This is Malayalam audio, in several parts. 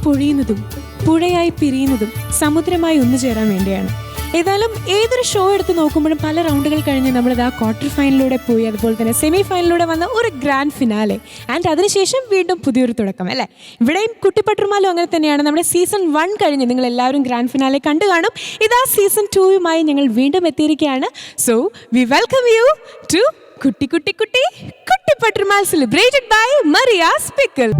പൊഴിയുന്നതും പുഴയായി പിരിയുന്നതും സമുദ്രമായി ഒന്നുചേരാൻ വേണ്ടിയാണ്. ഏതായാലും ഏതൊരു ഷോ എടുത്ത് നോക്കുമ്പോഴും പല റൗണ്ടുകൾ കഴിഞ്ഞ് നമ്മളിത് ആ ക്വാർട്ടർ ഫൈനലിലൂടെ പോയി, അതുപോലെ തന്നെ സെമി ഫൈനലിലൂടെ വന്ന ഒരു ഗ്രാൻഡ് ഫിനാലെ ആൻഡ് അതിനുശേഷം വീണ്ടും പുതിയൊരു തുടക്കം അല്ലേ. ഇവിടെയും കുട്ടിപ്പട്ടുമാലും അങ്ങനെ തന്നെയാണ്. നമ്മുടെ സീസൺ 1 കഴിഞ്ഞ് നിങ്ങൾ എല്ലാവരും ഗ്രാൻഡ് ഫിനാലെ കണ്ടു കാണും. ഇതാ സീസൺ 2യുമായി ഞങ്ങൾ വീണ്ടും എത്തിയിരിക്കുകയാണ്. So we welcome you to കുട്ടി കുട്ടി കുട്ടി കുട്ടിപ്പട്ടുമാൽ സെലിബ്രേറ്റഡ് ബൈ മറിയാസ് പിക്കിൾ.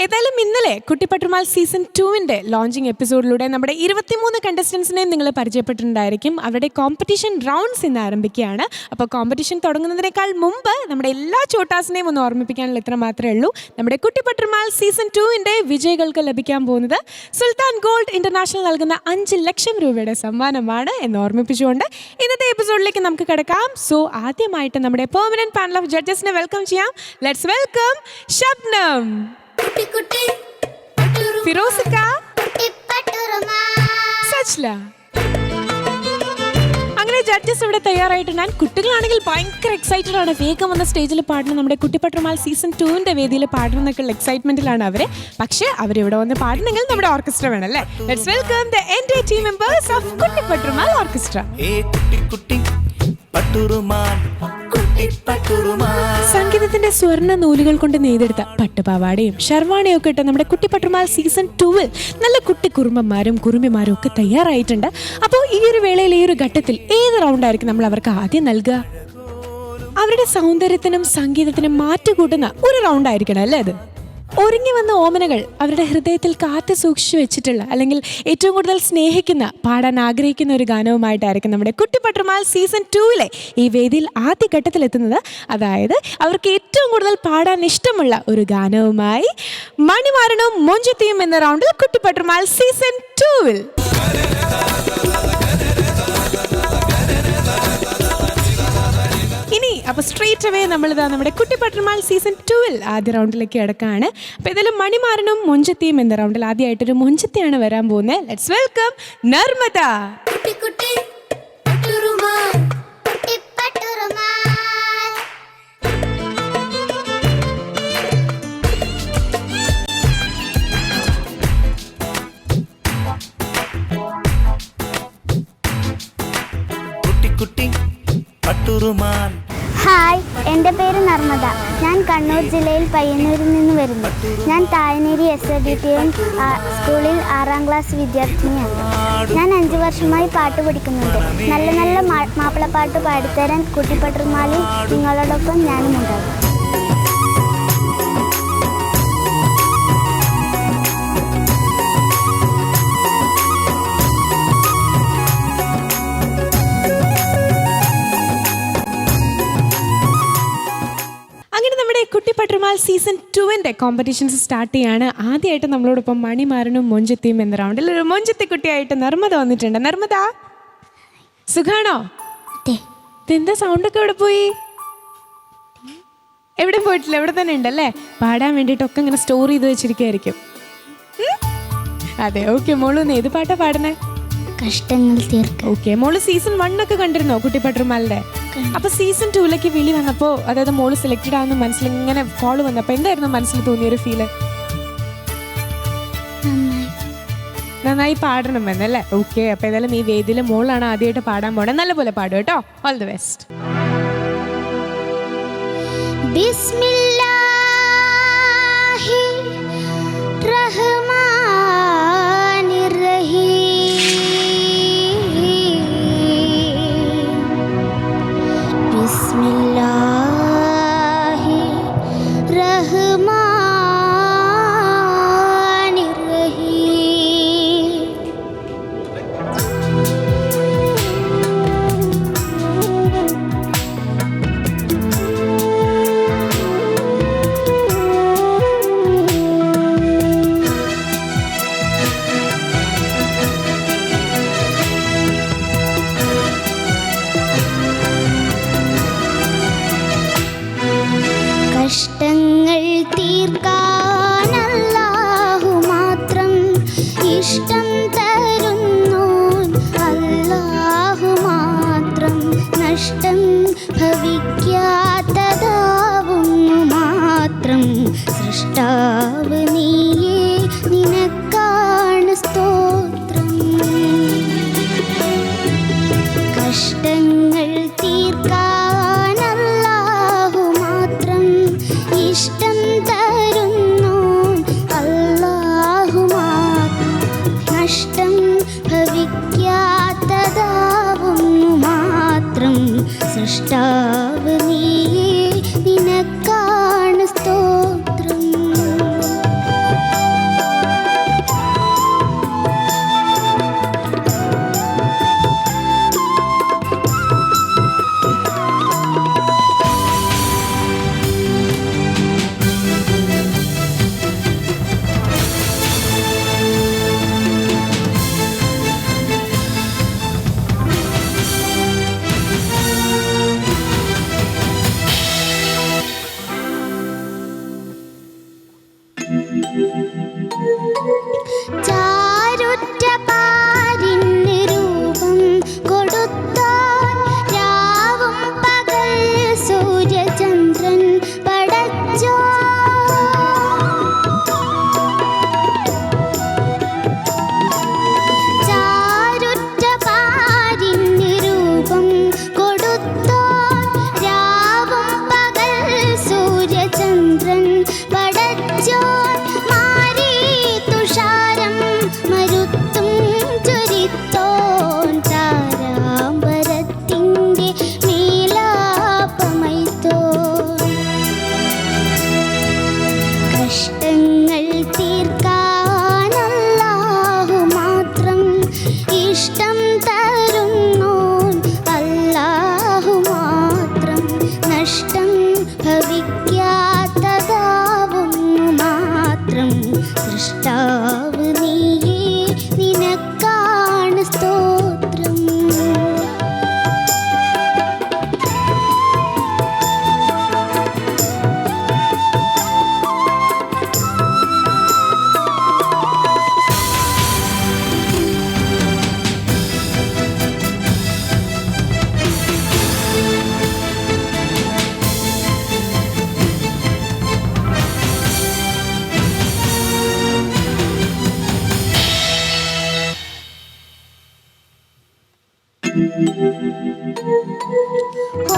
ഏതായാലും ഇന്നലെ കുട്ടിപ്പട്ടുമാൽ സീസൺ 2ന്റെ ലോഞ്ചിങ് എപ്പിസോഡിലൂടെ നമ്മുടെ 23 കണ്ടസ്റ്റൻസിനെയും നിങ്ങൾ പരിചയപ്പെട്ടിട്ടുണ്ടായിരിക്കും. അവരുടെ കോമ്പറ്റീഷൻ റൗണ്ട്സ് ഇന്ന് ആരംഭിക്കുകയാണ്. അപ്പോൾ കോമ്പറ്റീഷൻ തുടങ്ങുന്നതിനേക്കാൾ മുമ്പ് നമ്മുടെ എല്ലാ ചോട്ടാസിനെയും ഒന്ന് ഓർമ്മിപ്പിക്കാനുള്ള ഇത്ര മാത്രമേ ഉള്ളൂ. നമ്മുടെ കുട്ടിപ്പട്ടുമാൽ സീസൺ 2ന്റെ വിജയികൾക്ക് ലഭിക്കാൻ പോകുന്നത് സുൽത്താൻ ഗോൾഡ് ഇന്റർനാഷണൽ നൽകുന്ന 5 ലക്ഷം രൂപയുടെ സമ്മാനമാണ് എന്ന് ഓർമ്മിപ്പിച്ചുകൊണ്ട് ഇന്നത്തെ എപ്പിസോഡിലേക്ക് നമുക്ക് കിടക്കാം. സോ ആദ്യമായിട്ട് നമ്മുടെ പെർമനന്റ് പാനൽ ഓഫ് ജഡ്ജസിനെ വെൽക്കം ചെയ്യാം. ലെറ്റ്സ് വെൽക്കം ഷബ്നം, ഫിറോസിക്ക, സജ്ല. അങ്ങനെ ജഡ്ജസ് ഇവിടെ തയ്യാറായിട്ടുണ്ട്. ഞാൻ കുട്ടികളാണെങ്കിൽ ഭയങ്കര എക്സൈറ്റഡ് ആണ്. വേഗം വന്ന സ്റ്റേജിൽ പാടണം, നമ്മുടെ കുട്ടിപ്പട്ടുമാൽ സീസൺ 2ന്റെ വേദിയിൽ പാടണം എന്നൊക്കെയുള്ള എക്സൈറ്റ്മെന്റിലാണ് അവര്. പക്ഷേ അവരിവിടെ വന്ന് പാടണമെങ്കിൽ നമ്മുടെ ഓർക്കസ്ട്ര വേണം അല്ലേ. Let's welcome the entire team members of Kuttippattumal orchestra. സംഗീതത്തിന്റെ സ്വർണ്ണ നൂലുകൾ കൊണ്ട് നെയ്തെടുത്ത പട്ടുപാവാടയും ഷർവാണിയും ഒക്കെ ഇട്ട് നമ്മുടെ കുട്ടിപ്പട്ടുമാൽ സീസൺ 2ൽ നല്ല കുട്ടി കുറുമ്പന്മാരും കുറുമ്പിമാരും ഒക്കെ തയ്യാറായിട്ടുണ്ട്. അപ്പോൾ ഈ ഒരു വേളയിൽ, ഈ ഒരു ഘട്ടത്തിൽ ഏത് റൗണ്ടായിരിക്കും നമ്മൾ അവർക്ക് ആദ്യം നൽകുക? അവരുടെ സൗന്ദര്യത്തിനും സംഗീതത്തിനും മാറ്റുകൂട്ടുന്ന ഒരു റൗണ്ടായിരിക്കണം അല്ലേ അത്. ഒരുങ്ങി വന്ന ഓമനകൾ അവരുടെ ഹൃദയത്തിൽ കാത്തു സൂക്ഷിച്ചു വെച്ചിട്ടുള്ള, അല്ലെങ്കിൽ ഏറ്റവും കൂടുതൽ സ്നേഹിക്കുന്ന, പാടാൻ ആഗ്രഹിക്കുന്ന ഒരു ഗാനവുമായിട്ടായിരിക്കും നമ്മുടെ കുട്ടിപ്പട്ടുമാൽ സീസൺ 2ലെ ഈ വേദിയിൽ ആദ്യഘട്ടത്തിലെത്തുന്നത്. അതായത് അവർക്ക് ഏറ്റവും കൂടുതൽ പാടാൻ ഇഷ്ടമുള്ള ഒരു ഗാനവുമായി മണിമാരനും മൊഞ്ചത്തിയും എന്ന റൗണ്ടിൽ കുട്ടിപ്പട്ടുമാൽ സീസൺ 2ൽ ഇനി അപ്പോൾ സ്ട്രേറ്റ് അവേ നമ്മളിതാ നമ്മുടെ കുട്ടിപ്പട്ടുമാൽ സീസൺ 2ൽ ആദ്യ റൗണ്ടിലേക്ക് കിടക്കുകയാണ്. അപ്പോൾ ഇതിലും മണിമാരനും മൊഞ്ചത്തിയും എന്ന റൗണ്ടിൽ ആദ്യമായിട്ടൊരു മൊഞ്ചത്തിയാണ് വരാൻ പോകുന്നത്. Let's welcome Narmada. ഹായ്, എൻ്റെ പേര് നർമ്മദ. ഞാൻ കണ്ണൂർ ജില്ലയിൽ പയ്യന്നൂരിൽ നിന്ന് വരുന്നു. ഞാൻ തായനേരി SRDTM സ്കൂളിൽ 6ാം ക്ലാസ് വിദ്യാർത്ഥിനിയാണ്. ഞാൻ 5 വർഷമായി പാട്ട് പഠിക്കുന്നുണ്ട്. നല്ല നല്ല മാപ്പിളപ്പാട്ട് പാടിത്തരാൻ കുട്ടിപ്പട്ടുമാലിൽ നിങ്ങളോടൊപ്പം ഞാനും ഉണ്ടാകും. കുട്ടിപ്പട്ടുമാൽ സീസൺ 2ന്റെ കോമ്പറ്റീഷൻസ് സ്റ്റാർട്ട് ചെയ്യാണ്. ആദ്യമായിട്ട് നമ്മളോടൊപ്പം മണിമാരനും മൊഞ്ചത്തിയും എന്ന റൗണ്ടിൽ ഒരു മൊഞ്ചത്തി കുട്ടിയായിട്ട് നർമ്മദ വന്നിട്ടുണ്ട്. നർമ്മദ, സുഖാണോ? എന്താ സൗണ്ടൊക്കെ എവിടെ പോയി? എവിടെ പോയിട്ടില്ല, എവിടെ തന്നെ ഉണ്ടല്ലേ. പാടാൻ വേണ്ടിയിട്ടൊക്കെ ഇങ്ങനെ സ്റ്റോർ ചെയ്ത് വെച്ചിരിക്കുകയായിരിക്കും. അതെ, ഓക്കെ. മോള് ഏത് പാട്ടാ പാടണേ? കഷ്ടങ്ങൾ തീർക്കാം. ഓക്കെ. മോള് സീസൺ 1 ഒക്കെ കണ്ടിരുന്നോ കുട്ടിപ്പട്ടുമാലിന്റെ? അപ്പൊ സീസൺ 2ലേക്ക് വിളി വന്നപ്പോ, അതായത് മോള് സെലക്റ്റഡ് ആവുന്ന മനസ്സിൽ ഇങ്ങനെ കോള് വന്നപ്പോ എന്തായിരുന്നു മനസ്സിൽ തോന്നിയൊരു ഫീല്? നന്നായി പാടണം എന്നല്ലേ. ഓക്കെ. അപ്പൊ ഏതായാലും ഈ വേദിയിലെ മോളാണ് ആദ്യമായിട്ട് പാടാൻ പോണേ. നല്ലപോലെ പാടും കേട്ടോ. All the best.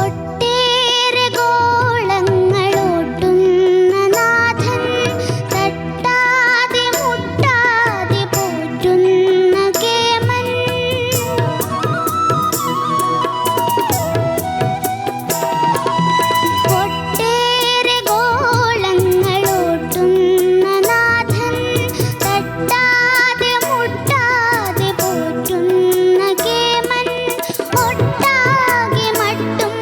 ഒട്ടേറെ ഗോളങ്ങളോട്ടുന്ന നാഥൻ, തട്ടാതെ മുട്ടാതെ പോറ്റുന്ന കേമൻ. ഒട്ടേറെ ഗോളങ്ങളോട്ടുന്ന നാഥൻ, തട്ടാതെ മുട്ടാതെ പോറ്റുന്ന കേമൻ. ഒട്ടാകെ മട്ടും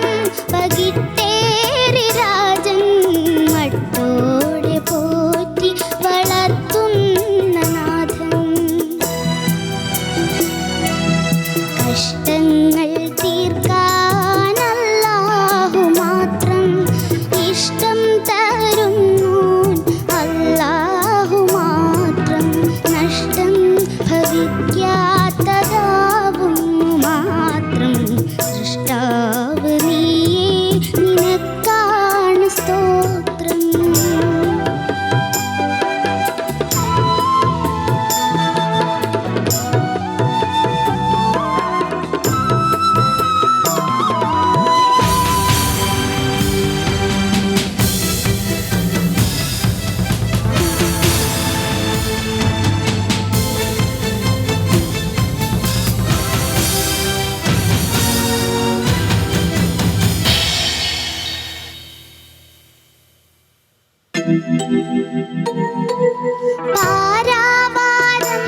പകിട്ടേറി രാജൻ, മട്ടോടെ പോറ്റി വളർത്തുന്ന നാഥൻ. കഷ്ടങ്ങൾ തീർക്കാനല്ലാഹു മാത്രം, ഇഷ്ടം തരുന്നോൻ അല്ലാഹു മാത്രം. നഷ്ടം ഭവിക്കാത്തതാവുന്നു മാത്രം. സൃഷ്ടാവ് നീയേ, നിനക്കാണ് സ്തോത്രം. പാരാവാരം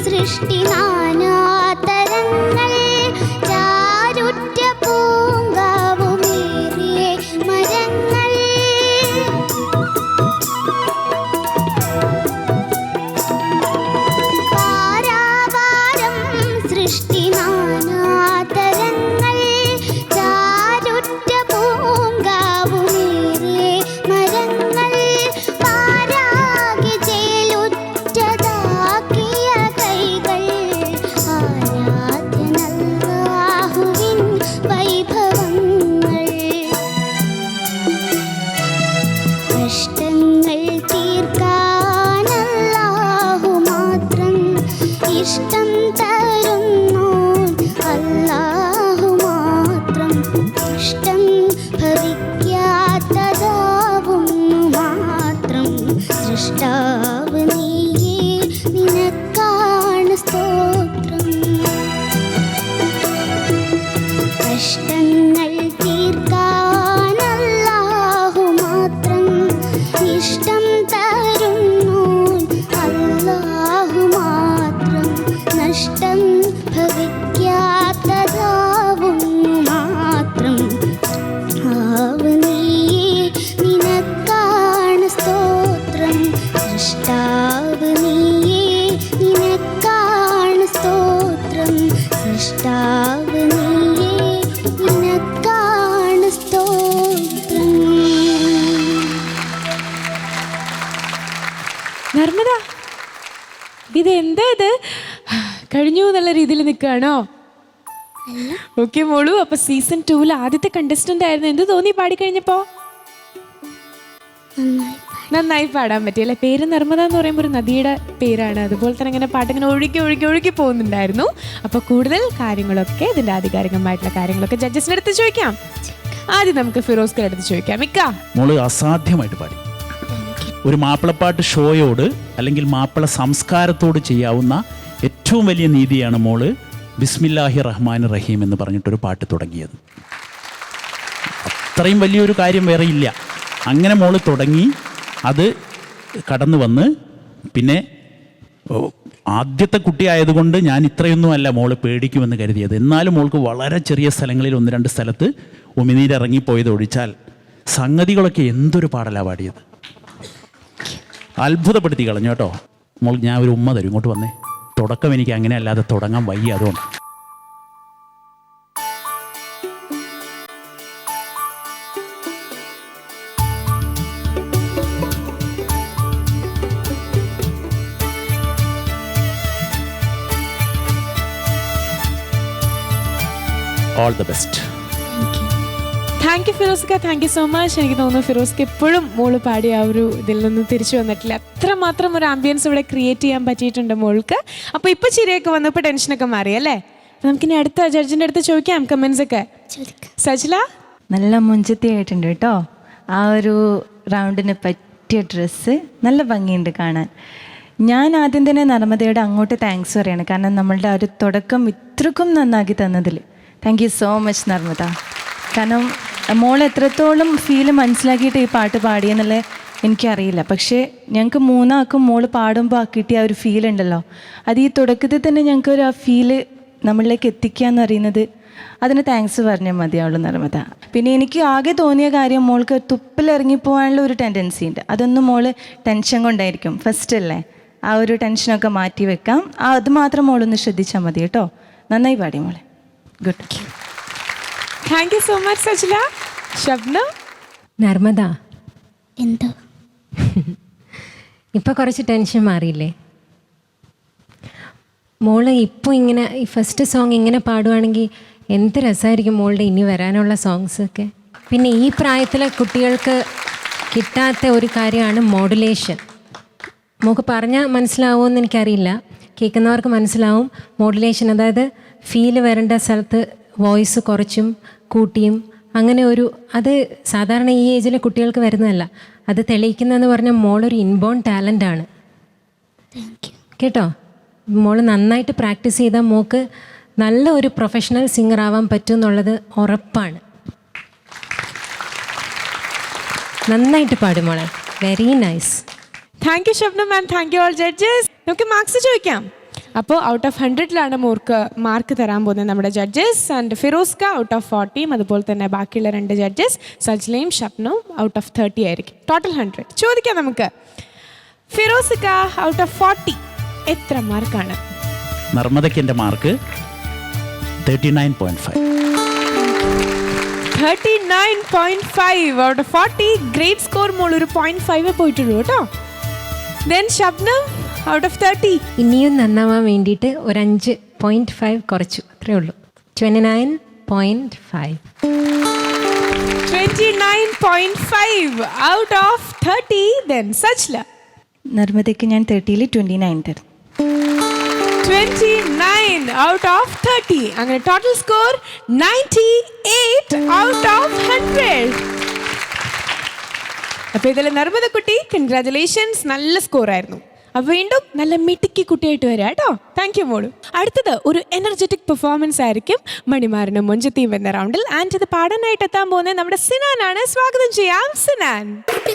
സൃഷ്ടി നാനാതരങ്ങൾ, ചാരുറ്റ പൂങ്കാവുമേറിയ മരങ്ങൾ. പാരാവാരം സൃഷ്ടി നാനാതരങ്ങൾ, ചാരുറ്റ പൂങ്കാവുമേറിയ മരങ്ങൾ. പാരാകെ ചേലുറ്റതാക്കിയ കൈകൾ, ആരാധ്യനല്ലാഹുവിൻ വൈഭവങ്ങൾ. കഷ്ടങ്ങൾ തീർക്കാനല്ലാഹു മാത്രം, ഇഷ്ടം തരുന്നോൻ അല്ലാഹു മാത്രം. ഇഷ്ടം ഭവിക്കാത്തതാവുന്നു മാത്രം. സൃഷ്ടാവ് നീയേ, നിനക്കാണ് സ്തോത്രം. കഷ്ടങ്ങൾ തീർക്കാനല്ലാഹു മാത്രം, ഇഷ്ടം തരുന്നോൻ അല്ലാഹു മാത്രം. നഷ്ടം ഭവിക്കാത്തതാവുന്നു മാത്രം. ആവ് നീയേ, നിനക്കാണ് സ്തോത്രം. സൃഷ്ടാവ് നീയേ, നിനക്കാണ് സ്തോത്രം. സൃഷ്ടാവ് നീയേ, നിനക്കാണ് സ്തോത്രം. നർമ്മദ, ഇത് എന്താ ഇത് കഴിഞ്ഞു എന്നുള്ള രീതിയിൽ നിൽക്കുകയാണോ? ഓക്കെ മോളു, അപ്പൊ സീസൺ 2 ആദ്യത്തെ കണ്ടസ്റ്റന്റ് ആയിരുന്നു. എന്ത് തോന്നി പാടിക്കഴിഞ്ഞപ്പോ? നന്നായി പാടാൻ പറ്റിയല്ലേ? പേര് നർമ്മദ എന്ന് പറയുമ്പോൾ ഒരു നദിയുടെ പേരാണ്. അതുപോലെ തന്നെ ഇങ്ങനെ പാട്ടിങ്ങനെ ഒഴുകി ഒഴുകി ഒഴുകി പോകുന്നുണ്ടായിരുന്നു. അപ്പൊ കൂടുതൽ കാര്യങ്ങളൊക്കെ, ഇതിന്റെ ആധികാരികമായിട്ടുള്ള കാര്യങ്ങളൊക്കെ ജഡ്ജസിന്റെ അടുത്ത് ചോദിക്കാം. ആദ്യം നമുക്ക് ഫിറോസ്ക്ക് അടുത്ത് ചോദിക്കാം. മിക്ക മോള് അസാധ്യമായിട്ട് പാടി. ഒരു മാപ്പിളപ്പാട്ട് ഷോയോട് അല്ലെങ്കിൽ മാപ്പിള സംസ്കാരത്തോട് ചെയ്യാവുന്ന ഏറ്റവും വലിയ നീതിയാണ് മോള് ബിസ്മില്ലാഹി റഹ്മാൻ റഹീം എന്ന് പറഞ്ഞിട്ടൊരു പാട്ട് തുടങ്ങിയത്. അത്രയും വലിയൊരു കാര്യം വേറെ ഇല്ല. അങ്ങനെ മോള് തുടങ്ങി, അത് കടന്നു വന്ന്, പിന്നെ ആദ്യത്തെ കുട്ടിയായതുകൊണ്ട് ഞാൻ ഇത്രയൊന്നുമല്ല മോള് പേടിക്കുമെന്ന് കരുതിയത്. എന്നാലും മോൾക്ക് വളരെ ചെറിയ സ്ഥലങ്ങളിൽ 1-2 സ്ഥലത്ത് ഉമിനീരിറങ്ങിപ്പോയത് ഒഴിച്ചാൽ സംഗതികളൊക്കെ എന്തൊരു പാടലാണ് പാടിയത്. അത്ഭുതപ്പെടുത്തി കളഞ്ഞു കേട്ടോ മോൾ. ഞാൻ ഒരു ഉമ്മ തരും, ഇങ്ങോട്ട് വന്നേ. തുടക്കം എനിക്ക് അങ്ങനെ അല്ലാതെ തുടങ്ങാൻ വയ്യ, അതുകൊണ്ട്. All the best. Thank you ഫിറോസ്ക, താങ്ക് യു സോ മച്ച്. എനിക്ക് തോന്നുന്നു ഫിറോസ്ക്ക് എപ്പോഴും മോള് പാടിയ ആ ഒരു ഇതിൽ നിന്ന് തിരിച്ചു വന്നിട്ടില്ല. അത്രമാത്രം ഒരു ആംബിയൻസ് ഇവിടെ ക്രിയേറ്റ് ചെയ്യാൻ പറ്റിയിട്ടുണ്ട് മോൾക്ക്. അപ്പോൾ ഇപ്പോൾ ചിരിയൊക്കെ വന്നപ്പോൾ ടെൻഷനൊക്കെ മാറി അല്ലേ? നമുക്കിനി അടുത്ത ജഡ്ജിന്റെ അടുത്ത് ചോദിക്കാം കമന്റ്സ് ഒക്കെ. സജ്ല നല്ല മുഞ്ചത്തിയായിട്ടുണ്ട് കേട്ടോ. ആ ഒരു റൗണ്ടിന് പറ്റിയ ഡ്രസ്സ് നല്ല ഭംഗിയുണ്ട് കാണാൻ. ഞാൻ ആദ്യം തന്നെ നർമ്മദയോട് അങ്ങോട്ട് താങ്ക്സ് പറയാണ്. കാരണം നമ്മളുടെ ആ ഒരു തുടക്കം ഇത്രക്കും നന്നാക്കി തന്നതിൽ thank you so much Narmada. കാരണം മോൾ എത്രത്തോളം ഫീല് മനസ്സിലാക്കിയിട്ട് ഈ പാട്ട് പാടിയെന്നുള്ള എനിക്കറിയില്ല. പക്ഷേ ഞങ്ങൾക്ക് മൂന്നാൾക്കും മോൾ പാടുമ്പോൾ കിട്ടിയ ആ ഒരു ഫീൽ ഉണ്ടല്ലോ, അത് ഈ തുടക്കത്തിൽ തന്നെ ഞങ്ങൾക്കൊരു ആ ഫീല് നമ്മളിലേക്ക് എത്തിക്കുക എന്ന് പറയുന്നത്, അതിന് താങ്ക്സ് പറഞ്ഞാൽ മതിയാവുള്ളൂ നർമ്മദ. പിന്നെ എനിക്ക് ആകെ തോന്നിയ കാര്യം, മോൾക്ക് തുപ്പിലിറങ്ങിപ്പോകാനുള്ള ഒരു ടെൻഡൻസി ഉണ്ട്. അതൊന്നും മോള് ടെൻഷൻ കൊണ്ടായിരിക്കും, ഫസ്റ്റ് അല്ലേ, ആ ഒരു ടെൻഷനൊക്കെ മാറ്റി വെക്കാം. അത് മാത്രം മോളൊന്ന് ശ്രദ്ധിച്ചാൽ മതി കേട്ടോ. നന്നായി പാടി മോളെ. Good. Thank you so much Sajla. Shabna Narmada, എന്തോ ഇപ്പം കുറച്ച് ടെൻഷൻ മാറിയില്ലേ? മോള് ഇപ്പോൾ ഇങ്ങനെ ഈ ഫസ്റ്റ് സോങ് ഇങ്ങനെ പാടുവാണെങ്കിൽ എന്ത് രസമായിരിക്കും മോളുടെ ഇനി വരാനുള്ള സോങ്സ് ഒക്കെ. പിന്നെ ഈ പ്രായത്തിലെ കുട്ടികൾക്ക് കിട്ടാത്ത ഒരു കാര്യമാണ് മോഡുലേഷൻ. മോൾക്ക് പറഞ്ഞാൽ മനസ്സിലാവുമെന്ന് എനിക്കറിയില്ല, കേൾക്കുന്നവർക്ക് മനസ്സിലാവും. മോഡുലേഷൻ അതായത് ഫീല് വരേണ്ട സ്ഥലത്ത് വോയിസ് കുറച്ചും കൂട്ടിയും അങ്ങനെ ഒരു, അത് സാധാരണ ഈ ഏജിലെ കുട്ടികൾക്ക് വരുന്നതല്ല. അത് തെളിയിക്കുന്നതെന്ന് പറഞ്ഞാൽ മോളൊരു ഇൻബോൺ ടാലൻ്റാണ് കേട്ടോ. മോൾ നന്നായിട്ട് പ്രാക്ടീസ് ചെയ്താൽ മോൾക്ക് നല്ല ഒരു പ്രൊഫഷണൽ സിംഗർ ആവാൻ പറ്റും എന്നുള്ളത് ഉറപ്പാണ്. നന്നായിട്ട് പാടും മോളെ. Very nice. Thank you Shabna ma'am. Thank you all judges. നമുക്ക് മാർക്സ് ചോദിക്കാം. അപ്പോൾ ഔട്ട് ഓഫ് 100ലാണ് മാർക്ക് തരാൻ പോകുന്നത് നമ്മുടെ ജഡ്ജസ്. ആൻഡ് ഫിറോസ്ക ഔട്ട് ഓഫ് 40, അതുപോലെ തന്നെ ബാക്കിയുള്ള 2 ജഡ്ജസ് സജ്ലയും ഷബ്നവും ഔട്ട് ഓഫ് 30 ആയിരിക്കും. ടോട്ടൽ 100 ചോദിക്കാം നമുക്ക്. ഫിറോസ്ക ഔട്ട് ഓഫ് 40 എത്ര മാർക്കാണ്? നർമ്മദയ്ക്ക് എൻ്റെ mark 39.5. 39.5 out of 40. Great score. മോൾ ഒരു 0.5 പോയിട്ടുള്ളൂ കേട്ടോ. Then Shabna out of 30. ഇനിയും നന്നാവാൻ വേണ്ടിയിട്ട് ഒരു 5.5 കുറച്ചു, അത്രേ ഉള്ളൂ. 29.5. 29.5 ഔട്ട് ഓഫ് 30. ദെൻ സജ്ല നർമ്മദയ്ക്ക് ഞാൻ 30ൽ 29 തരും. 29 ഔട്ട് ഓഫ് 30. അങ്ങനെ ടോട്ടൽ സ്കോർ 98 ഔട്ട് ഓഫ് 100. അപ്പോൾ ഇതിൽ നർമ്മദ കുട്ടി കൺഗ്രാറ്റുലേഷൻസ്, നല്ല സ്കോർ ആയിരുന്നു. അപ്പോൾ വീണ്ടും നല്ല മിടുക്കി കുട്ടിയായിട്ട് വരാം കേട്ടോ. താങ്ക് യു മോളു. അടുത്തത് ഒരു എനർജറ്റിക് പെർഫോമൻസ് ആയിരിക്കും മണിമാരനും മൊഞ്ചത്തിയും എന്ന റൗണ്ടിൽ. ആൻഡ് ഇത് പാടാനായിട്ട് എത്താൻ പോകുന്നത് നമ്മുടെ സിനാനാണ്. സ്വാഗതം ചെയ്യാം സിനാൻ. കുട്ടി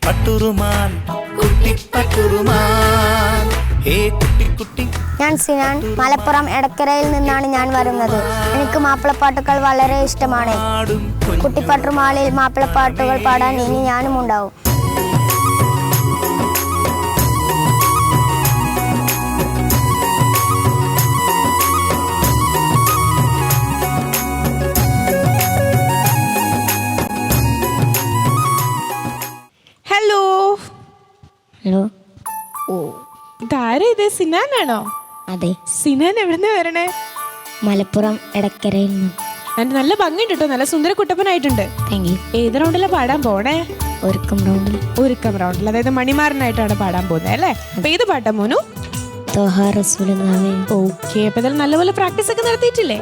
പട്ടുറുമാൻ, കുട്ടി പട്ടുറുമാൻ, ഹേ കുട്ടി കുട്ടി. ഞാൻ സിനാൻ, മലപ്പുറം എടക്കരയിൽ നിന്നാണ് ഞാൻ വരുന്നത്. എനിക്ക് മാപ്പിളപ്പാട്ടുകൾ വളരെ ഇഷ്ടമാണ്. കുട്ടിപ്പട്ടുമാളിൽ മാപ്പിളപ്പാട്ടുകൾ പാടാൻ ഇനി ഞാനും ഉണ്ടാവും. ഹലോ. ഹലോ. ഓ, ഇതാരാ ഇത്? സിനാനാണോ? അതെ. സിനാൻ എവിടുന്ന് വരണേ? മലപ്പുറം എടക്കരയിൽ നിന്ന്. അതിന്റെ നല്ല ഭംഗിയുണ്ട് കേട്ടോ, നല്ല സുന്ദര കുട്ടപ്പനായിട്ടുണ്ട്. Thank you. ഏത് റൗണ്ടിലാ പാടാൻ പോണേ? ഒരുക്കം റൗണ്ടിൽ. ഒരുക്കം റൗണ്ടിൽ, അതായത് മണിമാരനായിട്ടാണ് പാടാൻ പോകുന്നത് അല്ലേ? അപ്പൊ ഏത് പാട്ടാ മോനു? ഓക്കെ. അപ്പൊ ഇതിൽ നല്ലപോലെ പ്രാക്ടീസ് ഒക്കെ നടത്തിയിട്ടില്ലേ?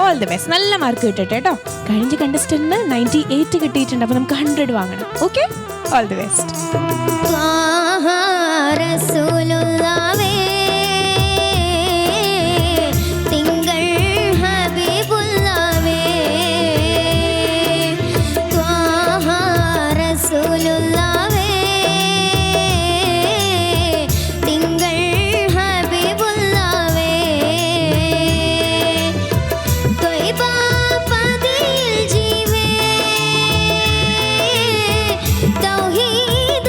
All the best. നല്ല മാർക്ക് കിട്ടട്ടെ കേട്ടോ. കഴിഞ്ഞ കണ്ടസ്റ്റന്റിന് 98 കിട്ടിയിട്ടുണ്ട്. അപ്പൊ നമുക്ക് 100 വാങ്ങണം. Okay, all the best. तौहीद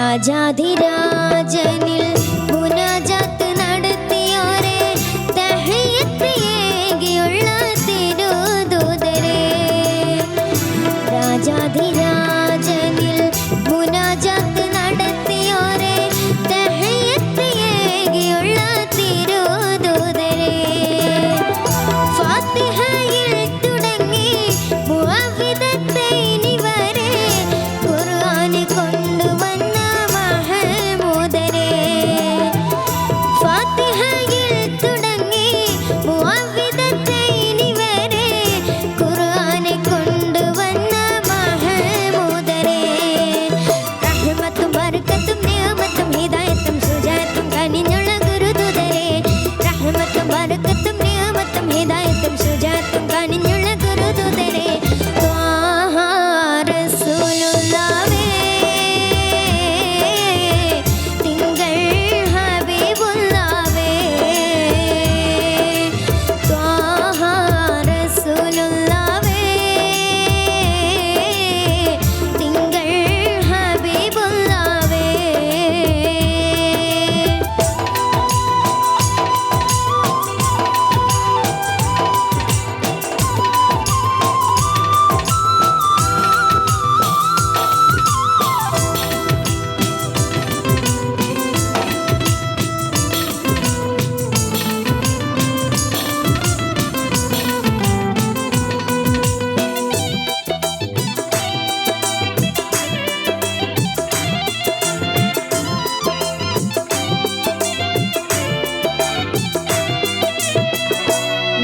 രാജാധിരാജനിൽ മുനാജാത്ത് നടത്തിയോരെ തഹയ്യത്ത് ഏകിയുള്ള തിരുദൂതരെ രാജാധിരാജനിൽ മുനാജാത്ത് നടത്തിയോരെ തഹയ്യത്ത് ഏകിയുള്ള തിരുദൂതരെ ഫാത്തിഹയിൽ തുടങ്ങി മുഅവ്വിദത്തൈനി വരെ ഖുർആൻ കൊണ്ടുവന്ന മഹമൂദരെ ഫാത്തിഹയിൽ തുടങ്ങി മുഅവ്വിദത്തൈനി വരെ ഖുർആൻ കൊണ്ടുവന്ന മഹമൂദരെ റഹ്മത്തും ബർക്കത്തും നിഅമത്തും ഹിദായത്തും ശുജാഅത്തും കനിഞ്ഞുള്ള ഗുരുദൂതരെ റഹ്മത്തും ബർക്കത്തും നിഅമത്തും ഹിദായത്തും ശുജാഅത്തും കനിഞ്ഞുള്ള ഗുരുദൂതരെ ത്വാഹ റസൂലുള്ളാഹേ തിങ്കൾ ഹബീബുള്ളാഹേ ത്വാഹ റസൂലുള്ളാഹേ തിങ്കൾ ഹബീബുള്ളാഹേ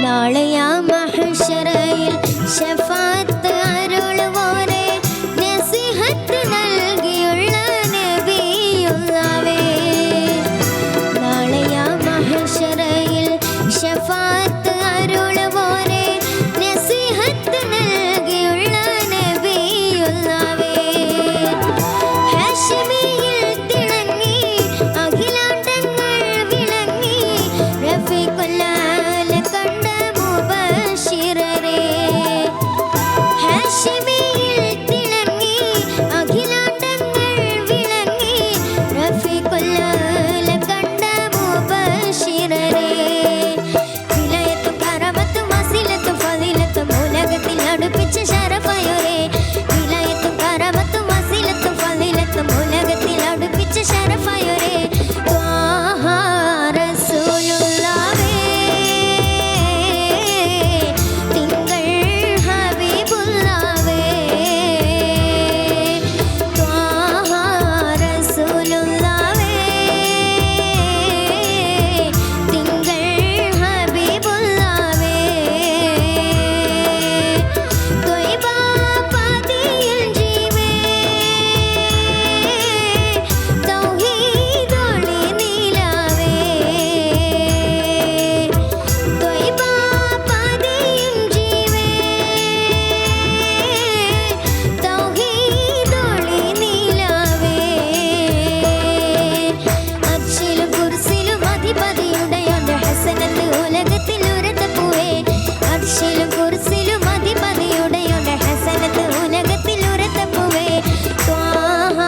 നാളെയാ മഹ്ശറയിൽ ശഫാഅത്ത് അരുളുവോരെ നസിഹത്ത് നൽകിയുള്ള നബിയുള്ളാവേ നാളെയാ മഹ്ശറയിൽ ശഫാഅത്ത് അരുളുവോരെ നസിഹത്ത് നൽകിയുള്ള നബിയുള്ളാവേ ഹാഷിമിയിൽ തിളങ്ങി അഖിലാണ്ടങ്ങൾ വിളങ്ങി റഫീഖുൽ ആല കണ്ട മുബശിറരേ ഹാഷിമിയിൽ തിളങ്ങി അഖിലാണ്ടങ്ങൾ വിളങ്ങി റഫീഖുൽ ആല കണ്ട മുബശിറരേ വിലായത്തും കറമത്തും വസിലത്തും ഫളിലത്തും ഉലകത്തിൽ അടുപ്പിച്ച ശരഫായോരേ വിലായത്തും കറമത്തും വസിലത്തും ഫളിലത്തും ഉലകത്തിൽ അടുപ്പിച്ച ശരഫായോരേ ത്വാഹ റസൂലുള്ളാഹേ തിങ്കൾ ഹബീബുള്ളാഹേ ത്വാഹ റസൂലുള്ളാഹേ തിങ്കൾ ഹബീബുള്ളാഹേ ത്വയ്ബ പാതിയിൽ ജീവേ തൗഹീദൊളി നീലാവേ ത്വയ്ബ പാതിയിൽ ജീവേ തൗഹീദൊളി നീലാവേ അർശിലും കുർസിലും അധിപതിയുടയോന്റെ ഹസനത്ത് ഉലകത്തിൽ ഉരത്തപ്പുവേ അർശിലും കുർസിലും അധിപതിയുടയോന്റെ ഹസനത്ത് ഉലകത്തിൽ ഉരത്തപ്പുവേ ത്വാഹ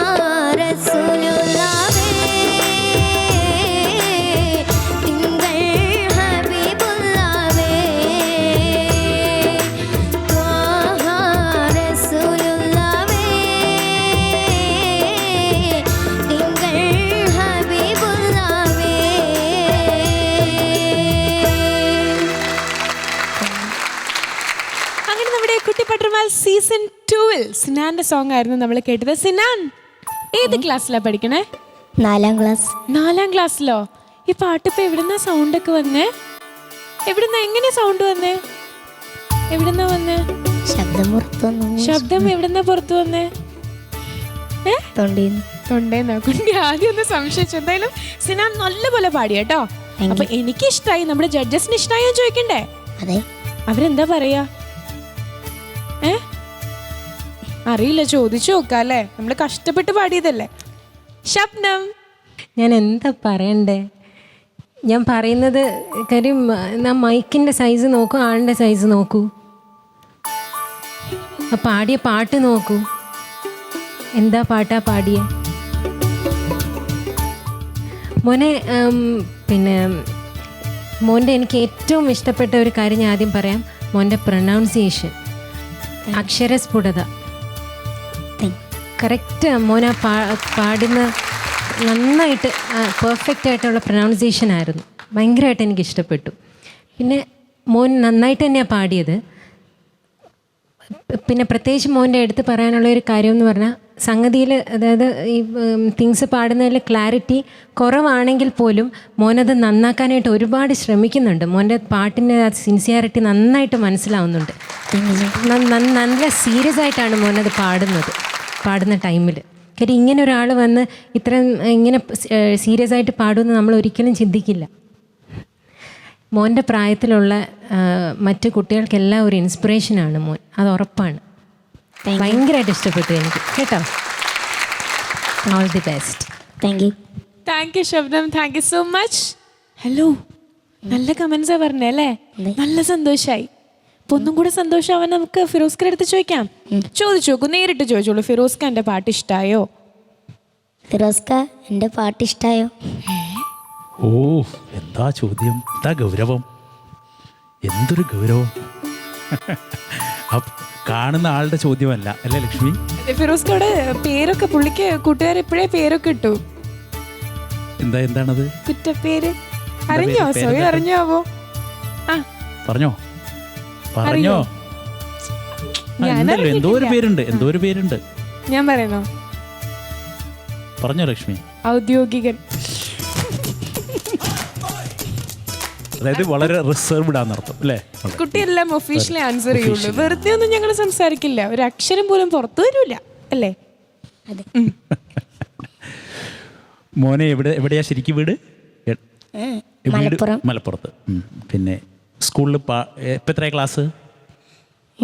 റസൂലുള്ളാഹേ തിങ്കൾ ഹബീബുള്ളാഹേ ത്വാഹ റസൂലുള്ളാഹേ തിങ്കൾ ഹബീബുള്ളാഹേ അങ്ങനെ നമ്മുടെ കുട്ടിപ്പട്ടുമാൽ സീസൺ 2-ൽ സിനാന്റെ സോങ് ആയിരുന്നു നമ്മൾ കേട്ടത്. സിനാൻ ഏത് ക്ലാസ്സിലാ പഠിക്കണേ? 4ാം ക്ലാസ്. 4ാം ക്ലാസ്സിലോ? ഈ പാട്ടിപ്പോ എവിടുന്നാ സൗണ്ട് ഒക്കെ വന്നേ? എവിടുന്നാ എങ്ങനെ സൗണ്ട് വന്നേ? എവിടുന്നാ വന്നേ ശബ്ദം പുറത്തു വന്നു. ശബ്ദം? എവിടുന്നാ പുറത്തു വന്നേ? തൊണ്ടേന്നാ? കുട്ടി ആദ്യം ഒന്ന് സംശയിച്ചു. എന്തായാലും സിനാൻ നല്ലപോലെ പാടി കേട്ടോ. അപ്പൊ എനിക്ക് ഇഷ്ടായി, നമ്മുടെ ജഡ്ജസിന് ഇഷ്ടായോ ചോദിക്കണ്ടേ? അതെ. അവരെന്താ പറയാ? അറിയില്ല, ചോദിച്ചു നോക്കാല്ലേ, നമ്മള് കഷ്ടപ്പെട്ട് പാടിയതല്ലേ. ശബ്ദം ഞാൻ എന്താ പറയണ്ടേ? ഞാൻ പറയുന്നത് കാര്യം മൈക്കിൻ്റെ സൈസ് നോക്കൂ, ആളിൻ്റെ സൈസ് നോക്കൂ, പാടിയ പാട്ട് നോക്കൂ. എന്താ പാട്ടാ പാടിയേ? മോനെ പിന്നെ മോൻ്റെ എനിക്ക് ഏറ്റവും ഇഷ്ടപ്പെട്ട ഒരു കാര്യം ഞാൻ ആദ്യം പറയാം. മോൻ്റെ പ്രൊനൗൺസിയേഷൻ, അക്ഷരസ്ഫുടത കറക്റ്റ്. മോന പാടുന്ന നന്നായിട്ട് പെർഫെക്റ്റ് ആയിട്ടുള്ള പ്രൊനൗൺസിയേഷൻ ആയിരുന്നു. ഭയങ്കരമായിട്ട് എനിക്ക് ഇഷ്ടപ്പെട്ടു. പിന്നെ മോൻ നന്നായിട്ട് തന്നെയാണ് പാടിയത്. പിന്നെ പ്രത്യേകിച്ച് മോൻ്റെ അടുത്ത് പറയാനുള്ള ഒരു കാര്യം എന്ന് പറഞ്ഞാൽ സംഗതിയിൽ, അതായത് ഈ തിങ്സ് പാടുന്നതിൽ ക്ലാരിറ്റി കുറവാണെങ്കിൽ പോലും മോനത് നന്നാക്കാനായിട്ട് ഒരുപാട് ശ്രമിക്കുന്നുണ്ട്. മോൻ്റെ പാട്ടിൻ്റെ ആ സിൻസിയറിറ്റി നന്നായിട്ട് മനസ്സിലാവുന്നുണ്ട്. നല്ല സീരിയസ് ആയിട്ടാണ് മോനത് പാടുന്ന ടൈമിൽ. കാര്യം ഇങ്ങനെ ഒരാൾ വന്ന് ഇങ്ങനെ സീരിയസ് ആയിട്ട് പാടുമെന്ന് നമ്മൾ ഒരിക്കലും ചിന്തിക്കില്ല. മോൻ്റെ പ്രായത്തിലുള്ള മറ്റു കുട്ടികൾക്കെല്ലാം ഒരു ഇൻസ്പിറേഷനാണ് മോൻ, അത് ഉറപ്പാണ്. ഭയങ്കരമായിട്ട് ഇഷ്ടപ്പെട്ടു എനിക്ക് കേട്ടോ. All the best. Thank you. Thank you ശബ്ദം, thank you so much. Hello, നല്ല കമൻസാ പറഞ്ഞേ അല്ലേ? നല്ല സന്തോഷമായി. അപ്പൊ ഒന്നും കൂടെ സന്തോഷമാവാൻ നമുക്ക് ഫിറോസ്ഖയുടെ അടുത്ത് ചോദിക്കാം. ചോദിച്ചു നോക്കൂ, നേരിട്ട് ചോദിച്ചോളൂ. ഫിറോസ്ഖ എൻ്റെ പാട്ട് ഇഷ്ടമായോ? ഫിറോസ്ക, എൻ്റെ പാട്ട് ഇഷ്ടമായോ? ഓ, എന്താ ചോദ്യം, എന്താ ഗൗരവം, എന്തൊരു ഗൗരവം. കാണുന്ന ആളുടെ ചോദ്യമല്ല അല്ലേ ലക്ഷ്മി? ഫിറോസ്ഖയുടെ പേരൊക്കെ പുള്ളിക്ക് കൂട്ടുകാർ ഇപ്പോഴേ പേരൊക്കെ ഇട്ടു. എന്താണത്? കുറ്റപ്പേര് അറിഞ്ഞോ? സ്വയം അറിഞ്ഞാവോ? ആ പറഞ്ഞോ. എന്തോ ഒരു പേരുണ്ട്. ഞാൻ പറയണോ? പറഞ്ഞോ ലക്ഷ്മി. ഔദ്യോഗികൻ. അതായത് വളരെ റിസർവ്ഡ് ആണെന്നർത്ഥം അല്ലേ? കുട്ടിയെല്ലാം ഒഫീഷ്യലി ആൻസർ ചെയ്യുള്ളൂ. വെറുതെ ഒന്നും ഞങ്ങൾ സംസാരിക്കില്ല. ഒരു അക്ഷരം പോലും പുറത്തു വരില്ല അല്ലേ? മോനെ എവിടെയാ ശരിക്കും വീട്? മലപ്പുറത്ത്. പിന്നെ സ്കൂളിൽ ഇപ്പം എത്രയാ ക്ലാസ്?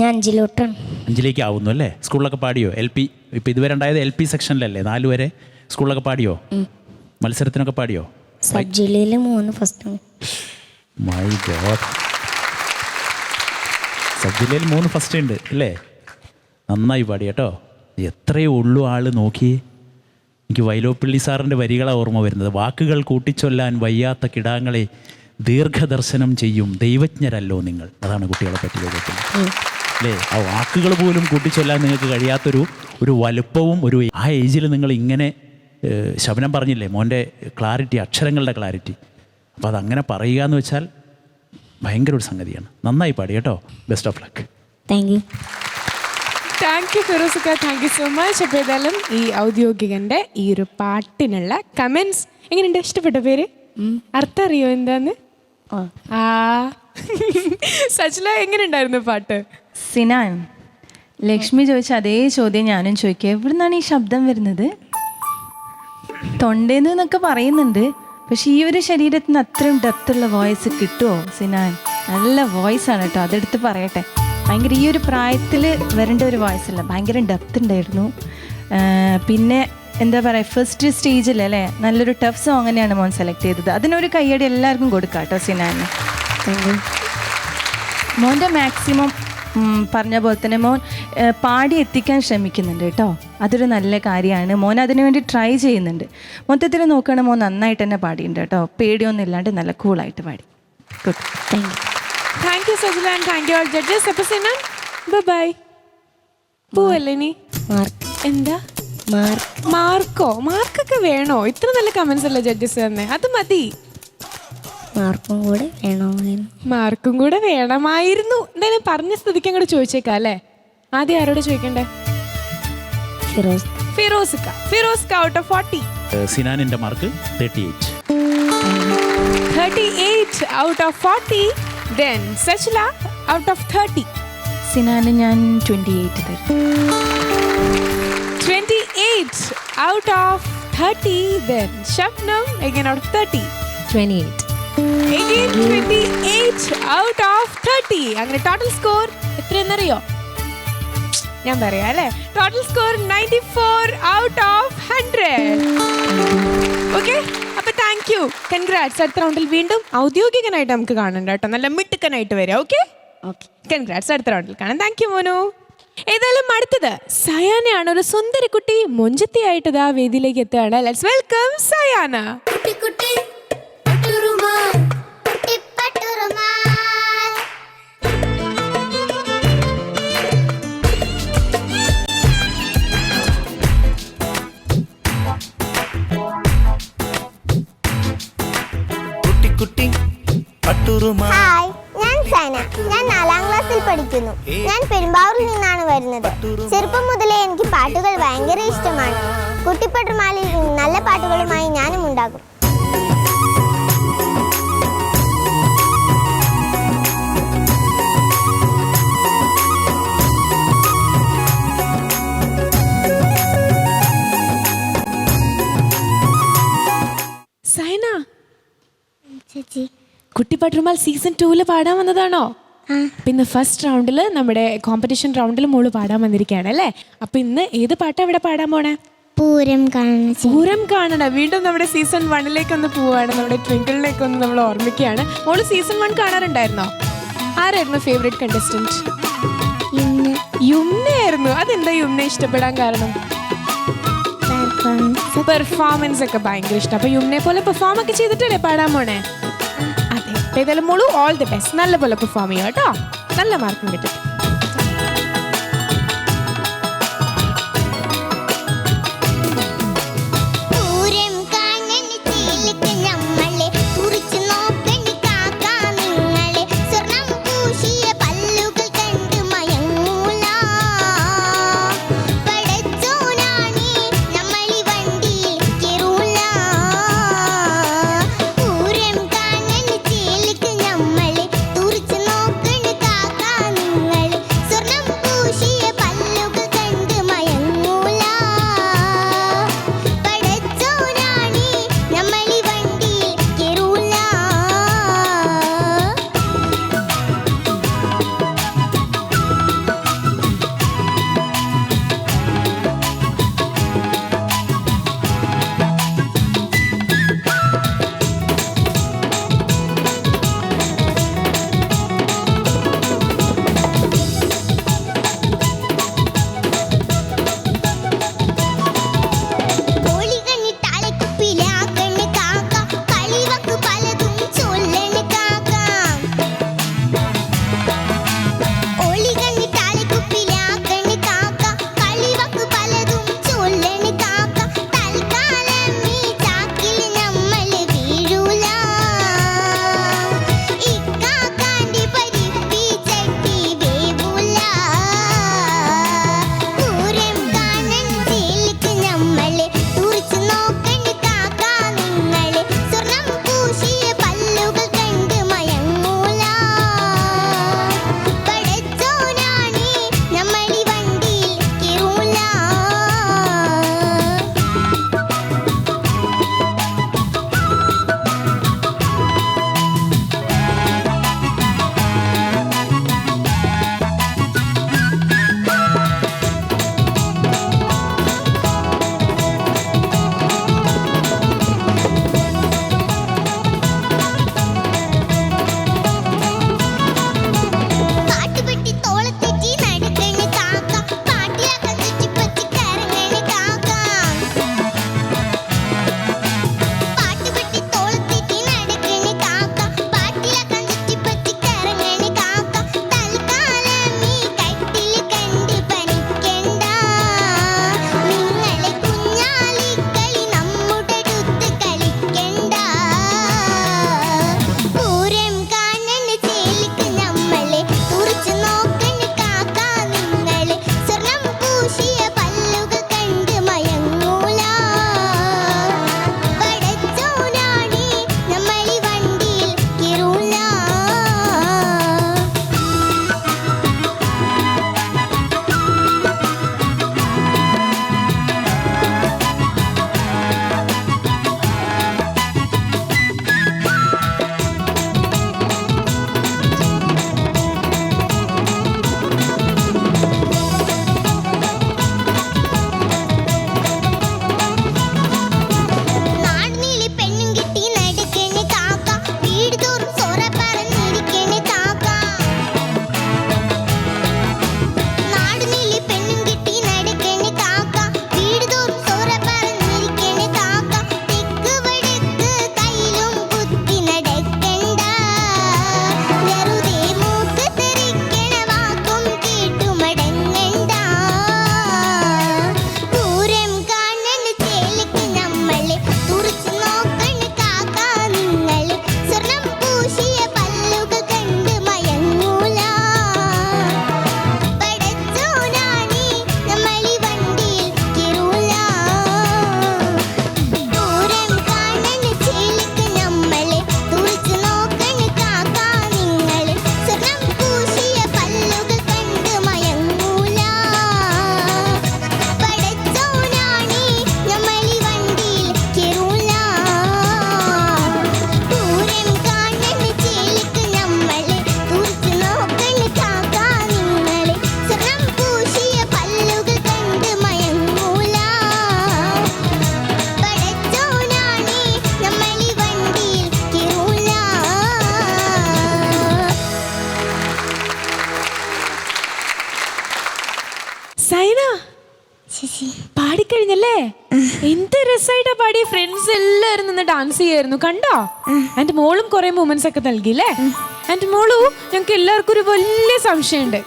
ഞാൻ 5ലേക്ക് ആവുന്നു അല്ലേ? സ്കൂളിലൊക്കെ പാടിയോ? LP ഇപ്പം ഇതുവരെ ഉണ്ടായത് LP സെക്ഷനിലല്ലേ? 4 വരെ സ്കൂളിലൊക്കെ പാടിയോ? മത്സരത്തിനൊക്കെ പാടിയോ? സബ് ജില്ലയിൽ 3 ഫസ്റ്റ്. മൈ ഗോഡ്, സബ് ജില്ലയിൽ 3 ഫസ്റ്റ് ഉണ്ട് അല്ലേ? നന്നായി പാടി കേട്ടോ. എത്രയേ ഉള്ളൂ ആള് നോക്കി. എനിക്ക് വൈലോപ്പിള്ളി സാറിൻ്റെ വരികളാണ് ഓർമ്മ വരുന്നത്. വാക്കുകൾ കൂട്ടിച്ചൊല്ലാൻ വയ്യാത്ത കിടാങ്ങളെ ദീർഘദർശനം ചെയ്യും ദൈവജ്ഞരല്ലോ നിങ്ങൾ. അതാണ് കുട്ടികളെ പറ്റി ചോദിക്കുന്നത് അല്ലേ? ആ വാക്കുകൾ പോലും കൂട്ടിച്ചൊല്ലാൻ നിങ്ങൾക്ക് കഴിയാത്തൊരു വലുപ്പവും ആ ഏജിൽ നിങ്ങൾ ഇങ്ങനെ ശബനം പറഞ്ഞില്ലേ മോൻ്റെ ക്ലാരിറ്റി, അക്ഷരങ്ങളുടെ ക്ലാരിറ്റി. അപ്പോൾ അതങ്ങനെ പറയുക എന്ന് വെച്ചാൽ ഭയങ്കര ഒരു സംഗതിയാണ്. നന്നായി പാടി കേട്ടോ. Best of luck. Thank you. Thank you ഫിറോസ്ക, താങ്ക് യു സോ മച്ച്. അപ്പോൾ ഏതായാലും ഈ ഔദ്യോഗികൻ്റെ ഈ ഒരു പാട്ടിനുള്ള കമൻസ് എങ്ങനെയുണ്ട്? ഇഷ്ടപ്പെട്ട പേര്? അർത്ഥം അറിയോ എന്താന്ന്? സജ്ല, എങ്ങനെ ഉണ്ടായിരുന്നു പാട്ട്? സിനാൻ, ലക്ഷ്മി ചോദിച്ച അതേ ചോദ്യം ഞാനും ചോദിക്കുക. എവിടുന്നാണ് ഈ ശബ്ദം വരുന്നത്? തൊണ്ടേന്ന് എന്നൊക്കെ പറയുന്നുണ്ട്, പക്ഷെ ഈ ഒരു ശരീരത്തിന് അത്രയും ഡെപ്തുള്ള വോയിസ് കിട്ടുമോ സിനാൻ? നല്ല വോയിസാണ് കേട്ടോ, അതെടുത്ത് പറയട്ടെ. ഭയങ്കര ഈ ഒരു പ്രായത്തിൽ വരേണ്ട ഒരു വോയിസ് അല്ല, ഭയങ്കര ഡെപ്ത് ഉണ്ടായിരുന്നു. പിന്നെ എന്താ പറയുക, ഫസ്റ്റ് സ്റ്റേജിൽ അല്ലേ നല്ലൊരു ടഫ് സോങ് തന്നെയാണ് മോൻ സെലക്ട് ചെയ്തത്. അതിനൊരു കയ്യടി എല്ലാവർക്കും കൊടുക്കാം കേട്ടോ സിനാന്. മോൻ്റെ മാക്സിമം പറഞ്ഞ പോലെ തന്നെ മോൻ പാടി എത്തിക്കാൻ ശ്രമിക്കുന്നുണ്ട് കേട്ടോ. അതൊരു നല്ല കാര്യമാണ്. മോൻ അതിനു വേണ്ടി ട്രൈ ചെയ്യുന്നുണ്ട്. മൊത്തത്തിൽ നോക്കുകയാണെങ്കിൽ മോൻ നന്നായിട്ട് തന്നെ പാടിയിട്ടുണ്ട് കേട്ടോ. പേടിയൊന്നും ഇല്ലാണ്ട് നല്ല കൂളായിട്ട് പാടി. Good. Thank you. Thank U Sajla, thank you all judges. അപ്പോൾ സിനാൻ ബൈ. പോവല്ലേ നീ? എന്താ മാർക്കൊക്കെ വേണോ? ഇത്ര നല്ല കമന്റ്സ് അല്ലേ ജഡ്ജസ് തന്നെ? അത് മതി. മാർക്കും കൂടെ വേണമായിരുന്നു. എന്തായാലും പറഞ്ഞ സ്ഥിതിക്ക് അങ്ങോട്ട് ചോദിച്ചേക്കാം അല്ലേ? ആദ്യം ആരോട് ചോദിക്കണ്ടേ? ഫിറോസ്ക ഔട്ട് ഓഫ് 40. സിനാനിന്റെ mark 38 out of 40. Then Sajla out of 30. സിനാന് ഞാൻ 28 തരും. 28 out of 30. Then Shabnam again out of 30. 28. Again 28 out of 30. അങ്ങനെ ടോട്ടൽ സ്കോർ എത്രയെന്നറിയോ? ഞാൻ പറയാം അല്ലേ? Total score 94 out of 100. Okay, അപ്പൊ താങ്ക് യു, കൺഗ്രാറ്റ്സ്. അടുത്ത റൗണ്ടിൽ വീണ്ടും ഔദ്യോഗികനായിട്ട് നമുക്ക് കാണണ്ട കേട്ടോ, നല്ല മിടുക്കനായിട്ട് വരാം. Okay, congrats. അടുത്ത റൗണ്ടിൽ കാണാം. താങ്ക് യു മോനു. ഏതായാലും അടുത്തത് സയാനയാണ്. ഒരു സുന്ദരി കുട്ടി മൊഞ്ചത്തിയായിട്ട് ആ വേദിയിലേക്ക് എത്തുകയാണ്. Let's welcome Sayana. കുട്ടി കുട്ടി പട്ടുറുമാൽ കുട്ടിപ്പട്ടുറുമാൽ. കുട്ടി കുട്ടി പട്ടുറുമാൽ ഹായ്, ഞാൻ സന. ഞാൻ 4ാം ക്ലാസ്സിൽ പഠിക്കുന്നു. ഞാൻ പെരുമ്പാവൂരിൽ നിന്നാണ് വരുന്നത്. ചെറുപ്പം മുതലേ എനിക്ക് പാട്ടുകൾ ഭയങ്കര ഇഷ്ടമാണ്. കുട്ടിപ്പട്ടുമാലിൽ നല്ല പാട്ടുകളുമായി ഞാനും ഉണ്ടാകും. സൈന, ചേച്ചി, കുട്ടിപ്പട്ടുമാൽ സീസൺ 2 പാടാൻ വന്നതാണോ? പിന്നെ ഫസ്റ്റ് റൗണ്ടിൽ നമ്മുടെ കോമ്പറ്റീഷൻ റൗണ്ടിൽ മോള് പാടാൻ വന്നിരിക്കുകയാണ് അല്ലേ? അപ്പൊ ഇന്ന് ഏത് പാട്ടാ ഇവിടെ പാടാൻ പോണേ? പൂരം കാണണം. പൂരം കാണണം. വീണ്ടും നമ്മുടെ സീസൺ 1 ഒന്ന് പോവാണ്. നമ്മുടെ ട്വിങ്കിളിലേക്ക് ഒന്ന് നമ്മൾ ഓർമ്മിക്കുകയാണ്. മോള് സീസൺ 1 കാണാറുണ്ടായിരുന്നോ? ആരായിരുന്നു ഫേവറേറ്റ് കണ്ടസ്റ്റന്റ്? യുമ്നയായിരുന്നു. അതെന്താ യുമ്നെ ഇഷ്ടപ്പെടാൻ കാരണം? പെർഫോമൻസ് ഒക്കെ ഭയങ്കര ഇഷ്ടം. അപ്പൊ യുമ്നെ പോലെ പെർഫോം ഒക്കെ ചെയ്തിട്ടല്ലേ പാടാൻ പോണേ? അതെ. ഏതായാലും മോളു ഓൾ ദി ബെസ്റ്റ്. നല്ല പോലെ പെർഫോം ചെയ്യുക കേട്ടോ. നല്ല മാർക്കും കിട്ടും. പൂരം കാണൻ ചേലിക്ക് ഞമ്മളെ തുറിച്ച് നോക്കണ് കാക്കാ നിങ്ങളെ പാടിക്കഴിഞ്ഞല്ലേ? എന്ത് രസമായിട്ടാ പാടി. ഫ്രണ്ട്സ് എല്ലാവരും നിന്ന് ഡാൻസ് ചെയ്യായിരുന്നു, കണ്ടോ? എന്റെ മോളും കുറെ മൂമെന്റ്സ് ഒക്കെ നൽകിയില്ലേ? എന്റെ മോളു, ഞങ്ങൾക്ക് എല്ലാവർക്കും ഒരു വലിയ സംശയമുണ്ട്.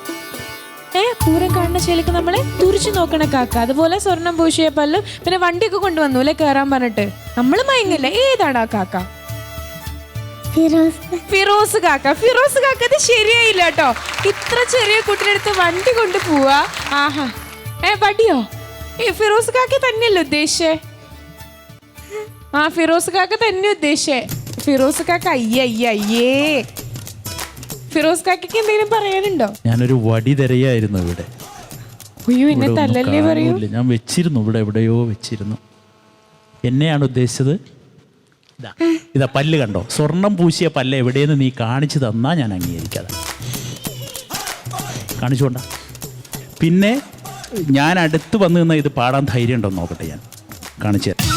പൂരം കാണുന്ന ശൈലിക്ക് നമ്മളെ തുറിച്ചു നോക്കണ കാക്ക, അതുപോലെ സ്വർണം പൂശിയ പല്ലും, പിന്നെ വണ്ടിയൊക്കെ കൊണ്ടുവന്നു അല്ലെ കയറാൻ പറഞ്ഞിട്ട്. നമ്മള് മയങ്ങില്ല. ഏതാണ് ആ കാക്ക? ഫിറോസ് കാക്ക. ഫിറോസ് കാക്ക, അത് ശരിയായില്ല കേട്ടോ. ഇത്ര ചെറിയ കുട്ടിയുടെ വണ്ടി കൊണ്ട് പോവാ. ആഹാ, വടിയോ? ഫിറോസ് കാക്ക തന്നെയല്ലേ ഉദ്ദേശിച്ചേ? ആ, ഫിറോസ് കാക്ക തന്നെ ഉദ്ദേശിച്ചേ. ഫിറോസ് കാക്ക അയ്യേ. ഫിറോസ് കാക്കയ്ക്ക് എന്തെങ്കിലും പറയാനുണ്ടോ? ഞാനൊരു വടി തിരയായിരുന്നു ഇവിടെ. അയ്യോ, എന്നെ തല്ലല്ലേ പറയൂ. ഞാൻ വെച്ചിരുന്നു ഇവിടെ, എവിടെയോ വെച്ചിരുന്നു. എന്നെയാണ് ഉദ്ദേശിച്ചത്. ഇതാ പല്ല് കണ്ടോ? സ്വർണം പൂശിയ പല്ല് എവിടെയെന്ന് നീ കാണിച്ചു തന്നാ ഞാൻ അംഗീകരിക്കാതെ. കാണിച്ചുകൊണ്ടാ. പിന്നെ ഞാൻ അടുത്ത് വന്നു നിന്ന ഇത് പാടാൻ ധൈര്യം ഉണ്ടോ നോക്കട്ടെ, ഞാൻ കാണിച്ചു തരാം.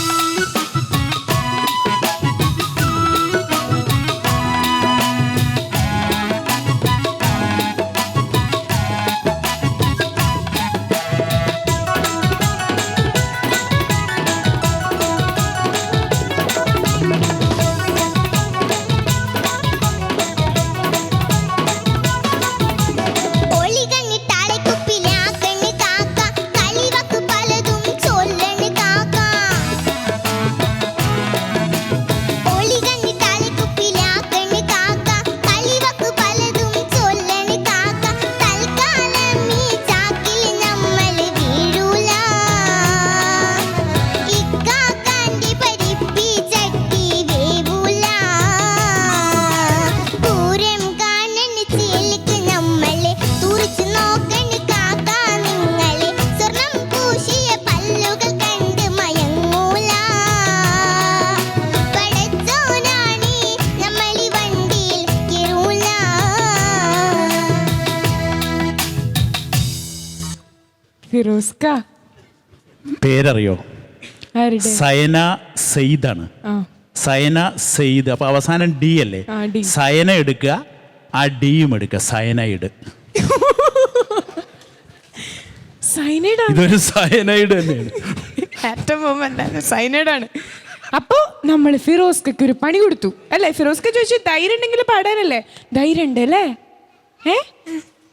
ഫിറോസ്ക പേരറിയോ? ആരുടെ? സയന സെയ്ദാണ്. സയന സെയ്ദ്. അപ്പൊ അവസാനം ഡി അല്ലേ? സയന എടുക്കുക, ആ ഡിയും എടുക്കുക. സയനൈഡ്. ഇതൊരു സയനൈഡ് തന്നെയാണ്. സൈനൈഡാണ്. അപ്പൊ നമ്മൾ ഫിറോസ്ക്ക് ഒരു പണി കൊടുത്തു അല്ലേ? ഫിറോസ്ക ചോദിച്ചു ധൈര്യം ഉണ്ടെങ്കിൽ പാടാനല്ലേ? ധൈര്യം ഉണ്ട് അല്ലേ?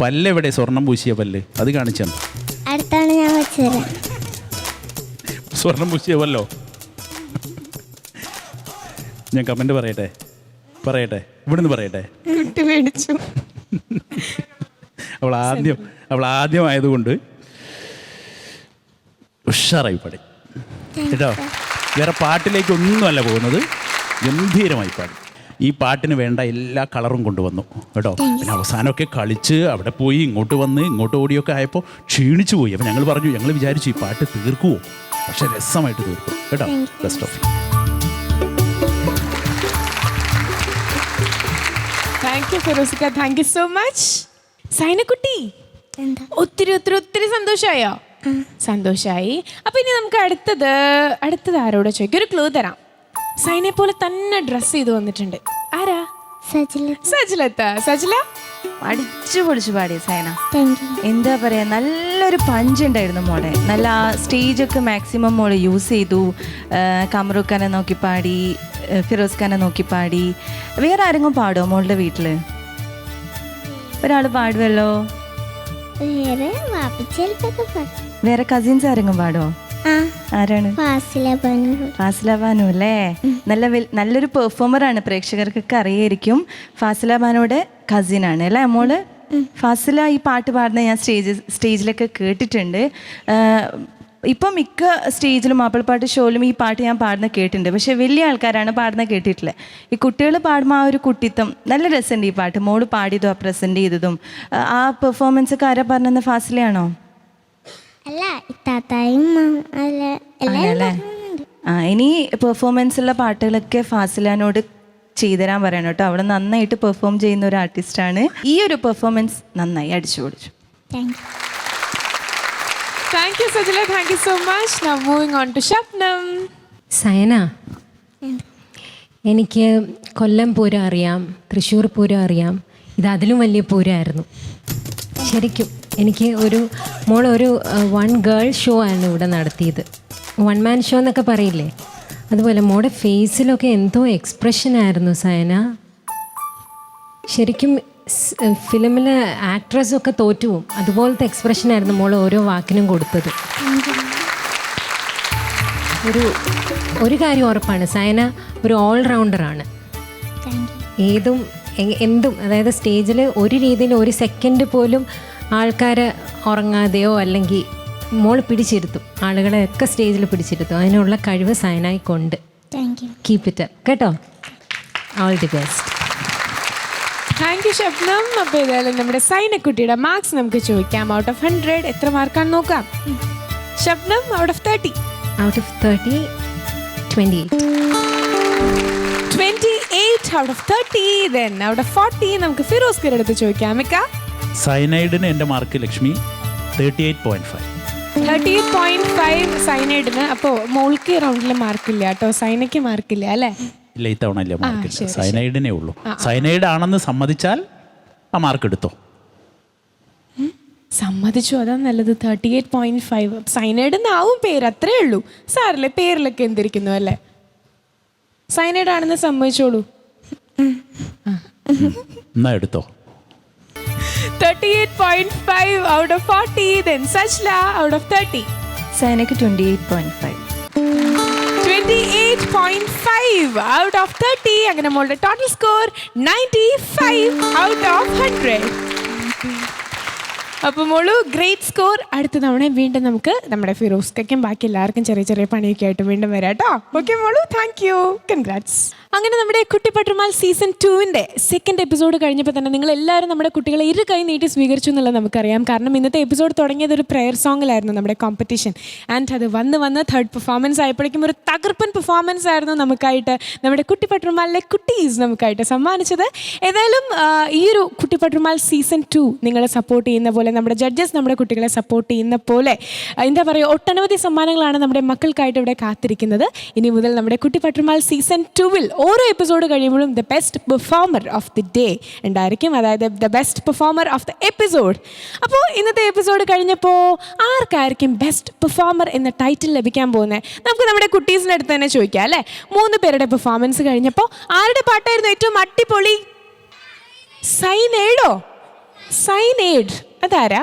പല്ല് എവിടെ? സ്വർണം പൂശിയ പല്ല് അത് കാണിച്ചു. അടുത്താണ് ഞാൻ വെച്ചുതരാം. സ്വർണം പൂശിയ പല്ലോ? ഞാൻ കമന്റ് പറയട്ടെ ഇവിടുന്ന് പറയട്ടെ. കുട്ടി മേടിച്ചു. അവൾ ആദ്യമായതുകൊണ്ട് ഉഷാറായി പാടി കേട്ടോ. വേറെ പാട്ടിലേക്കൊന്നുമല്ല പോകുന്നത്, ഗംഭീരമായി പാടി. ഈ പാട്ടിന് വേണ്ട എല്ലാ കളറും കൊണ്ടുവന്നു കേട്ടോ. പിന്നെ അവസാനമൊക്കെ കളിച്ച് അവിടെ പോയി ഇങ്ങോട്ട് വന്ന് ഇങ്ങോട്ട് ഓടിയൊക്കെ ആയപ്പോൾ ക്ഷീണിച്ചു പോയി. അപ്പം ഞങ്ങൾ വിചാരിച്ചു ഈ പാട്ട് തീർക്കുമോ, പക്ഷെ രസമായിട്ട് തീർക്കും കേട്ടോ. Best of. താങ്ക് യു ഫിറോസിക്ക, താങ്ക് യു സോ മച്ച്. സൈനക്കുട്ടി, ഒത്തിരി ഒത്തിരി ഒത്തിരി സന്തോഷമായോ? സന്തോഷായി. അപ്പൊ ഇനി നമുക്ക് അടുത്തത് ആരോട് ചോദിക്കും? ഒരു ക്ലൂ തരാം. സൈനെ പോലെ തന്നെ ഡ്രസ് ചെയ്ത് വന്നിട്ടുണ്ട്. ആരാ? സജില അടിച്ചു പൊളിച്ചു പാടി സൈന. എന്താ പറയാ, നല്ലൊരു പഞ്ച് ഉണ്ടായിരുന്നു മോളെ. നല്ല ആ സ്റ്റേജൊക്കെ മാക്സിമം മോള് യൂസ് ചെയ്തു. കമറൂഖ് ഖാനെ നോക്കി പാടി, ഫിറോസ് ഖാനെ നോക്കി പാടി. വേറെ ആരെങ്കിലും പാടുമോ മോളുടെ വീട്ടില്? ഒരാൾ പാടുമല്ലോ. വേറെ കസിൻസ് ആരെങ്കിലും പാടുമോ? ആരാണ്? ഫാസില ബാനു അല്ലേ? നല്ലൊരു പെർഫോമർ ആണ്, പ്രേക്ഷകർക്കൊക്കെ അറിയായിരിക്കും. ഫാസില ബാനുയുടെ കസിൻ ആണ് അല്ലേ മോള്? ഫാസില ഈ പാട്ട് പാടുന്ന ഞാൻ സ്റ്റേജിലൊക്കെ കേട്ടിട്ടുണ്ട്. ഇപ്പം മിക്ക സ്റ്റേജിലും മാപ്പിളപ്പാട്ട് ഷോയിലും ഈ പാട്ട് ഞാൻ പാടുന്ന കേട്ടിട്ടുണ്ട്. പക്ഷെ വലിയ ആൾക്കാരാണ് പാടുന്ന കേട്ടിട്ടില്ല. ഈ കുട്ടികൾ പാടുമ്പോൾ ആ ഒരു കുട്ടിത്തം നല്ല രസമുണ്ട് ഈ പാട്ട്. മോള് പാടിയതും ആ പ്രസൻറ്റ് ചെയ്തതും ആ പെർഫോമൻസ് ഒക്കെ ആരാ പറഞ്ഞത്? ഫാസിലയാണോ? അല്ലേ? ഇനി പെർഫോമൻസുള്ള പാട്ടുകളൊക്കെ ഫാസിലാനോട് ചെയ്തുതരാൻ പറയണം കേട്ടോ. അവിടെ നന്നായിട്ട് പെർഫോം ചെയ്യുന്ന ഒരു ആർട്ടിസ്റ്റാണ്. ഈ ഒരു പെർഫോമൻസ് നന്നായി അടിച്ചു പൊളിച്ചു. Thank you, Sajila. Thank you so much. Now moving on to Shabnam. Sayana, എനിക്ക് കൊല്ലം പൂരം അറിയാം, തൃശ്ശൂർ പൂരം അറിയാം. ഇത് അതിലും വലിയ പൂരമായിരുന്നു ശരിക്കും. എനിക്ക് ഒരു വൺ ഗേൾ ഷോ ആണ് ഇവിടെ നടത്തിയത്. വൺ മാൻ ഷോ എന്നൊക്കെ പറയില്ലേ, അതുപോലെ മോളുടെ ഫേസിലൊക്കെ എന്തോ എക്സ്പ്രഷനായിരുന്നു സയന. ശരിക്കും ഫിലിമിലെ ആക്ട്രസൊക്കെ തോറ്റുപോകും, അതുപോലത്തെ എക്സ്പ്രഷനായിരുന്നു മോൾ ഓരോ വാക്കിനും കൊടുത്തത്. ഒരു കാര്യം ഉറപ്പാണ്, സയന ഒരു ഓൾറൗണ്ടറാണ്. എന്തും, അതായത് സ്റ്റേജിൽ ഒരു രീതിയിൽ ഒരു സെക്കൻഡ് പോലും ആൾക്കാരെ ഉറങ്ങാതെയോ അല്ലെങ്കിൽ മോൾ പിടിച്ചിരുത്തും, ആളുകളെയൊക്കെ സ്റ്റേജിൽ പിടിച്ചിരുത്തും. അതിനുള്ള കഴിവ് സയനായിക്കൊണ്ട്. കീപ് ഇറ്റ് അപ്പ് കേട്ടോ. All the best. Thank U Shabnam. അപ്പോൾ ഏതായാലും നമ്മുടെ സൈനക്കുട്ടിയുടെ മാർക്സ് നമുക്ക് ചോദിക്കാം. ഔട്ട് ഓഫ് 100 എത്ര മാർക്കാണ് നോക്കാം. Shabnam, out of 30. Out of 30 28. 28 out of 30. Then out of 40 നമുക്ക് ഫിറോസ്കർ അടുത്ത് ചോദിക്കാം. മിക്ക സയനൈഡിന് എൻ്റെ മാർക്ക് ലക്ഷ്മി 38.5. 38.5 സൈനൈഡിന്. അപ്പോൾ മോൾക്ക് റൗണ്ടിൽ മാർക്കില്ല കേട്ടോ, സൈനയ്ക്ക് മാർക്കില്ല അല്ലേ? ഇല്ല, ഇത്തവണ ഇല്ല മാർക്ക്, സയനൈഡിനേ ഉള്ളൂ. സയനൈഡ് ആണെന്ന് സമ്മതിച്ചാൽ ആ മാർക്ക് എടുത്തോ. സമ്മതിച്ചു, അതാ നല്ലത്. 38.5 സൈനൈഡ് എന്നാവും പേര്, അത്രേ ഉള്ളൂ. സാറല്ലേ, പേരിലൊക്കെ എന്തിരിക്കുന്നു അല്ലേ. സൈനൈഡ് ആണെന്ന് സമ്മതിച്ചോളൂ. എന്നാ എടുത്തോ. 38.5 out of 40. Then Sajla out of 30. സയനക്ക് 28.5. 28.5 out of 30. അങ്ങനെ മോളുടെ ടോട്ടൽ സ്കോർ 95 ഔട്ട് ഓഫ് 100. അപ്പോൾ മോളു ഗ്രേറ്റ് സ്കോർ. അടുത്ത തവണ വീണ്ടും നമുക്ക് നമ്മുടെ ഫിറോസ്ക്കും ബാക്കി എല്ലാവർക്കും ചെറിയ ചെറിയ പണിയൊക്കെ ആയിട്ട് വീണ്ടും വരാം കേട്ടോ. ഓക്കെ മോളു, താങ്ക് യു, കൺഗ്രാറ്റ്സ്. അങ്ങനെ നമ്മുടെ കുട്ടിപ്പട്ടുമാൽ സീസൺ 2-ന്റെ സെക്കൻഡ് എപ്പിസോഡ് കഴിഞ്ഞപ്പോൾ തന്നെ നിങ്ങൾ എല്ലാവരും നമ്മുടെ കുട്ടികളെ ഇരു കൈ നീട്ടി സ്വീകരിച്ചു എന്നുള്ളത് നമുക്കറിയാം. കാരണം ഇന്നത്തെ എപ്പിസോഡ് തുടങ്ങിയത് ഒരു പ്രെയർ സോങ്ങിലായിരുന്നു നമ്മുടെ കോമ്പറ്റീഷൻ. ആൻഡ് അത് വന്ന് തേർഡ് പെർഫോമൻസ് ആയപ്പോഴേക്കും ഒരു തകർപ്പൻ പെർഫോമൻസ് ആയിരുന്നു നമുക്കായിട്ട് നമ്മുടെ കുട്ടിപ്പട്ടുമാലിലെ കുട്ടീസ് നമുക്കായിട്ട് സമ്മാനിച്ചത്. ഏതായാലും ഈ ഒരു കുട്ടിപ്പട്ടുമാൽ സീസൺ 2 നിങ്ങളെ സപ്പോർട്ട് ചെയ്യുന്ന പോലെ, നമ്മുടെ ജഡ്ജസ് നമ്മുടെ കുട്ടികളെ സപ്പോർട്ട് ചെയ്യുന്ന പോലെ, എന്താ പറയുക, ഒട്ടനവധി സമ്മാനങ്ങളാണ് നമ്മുടെ മക്കൾക്കായിട്ട് ഇവിടെ കാത്തിരിക്കുന്നത്. ഇനി മുതൽ നമ്മുടെ കുട്ടിപ്പട്ടുമാൽ സീസൺ 2-ൽ ഓരോ എപ്പിസോഡ് കഴിയുമ്പോഴും the best performer of the day ഉണ്ടായിരിക്കും, അതായത് the best performer of the episode. അപ്പോൾ ഇന്നത്തെ എപ്പിസോഡ് കഴിഞ്ഞപ്പോൾ ആർക്കായിരിക്കും ബെസ്റ്റ് പെർഫോമർ എന്ന ടൈറ്റിൽ ലഭിക്കാൻ പോകുന്നത്? നമുക്ക് നമ്മുടെ കുട്ടീസിൻ്റെ അടുത്ത് തന്നെ ചോദിക്കാം അല്ലേ. 3 പേരുടെ പെർഫോമൻസ് കഴിഞ്ഞപ്പോൾ ആരുടെ പാട്ടായിരുന്നു ഏറ്റവും അടിപൊളി? സൈനേഡോ? സൈനേഡ് അതാരാ?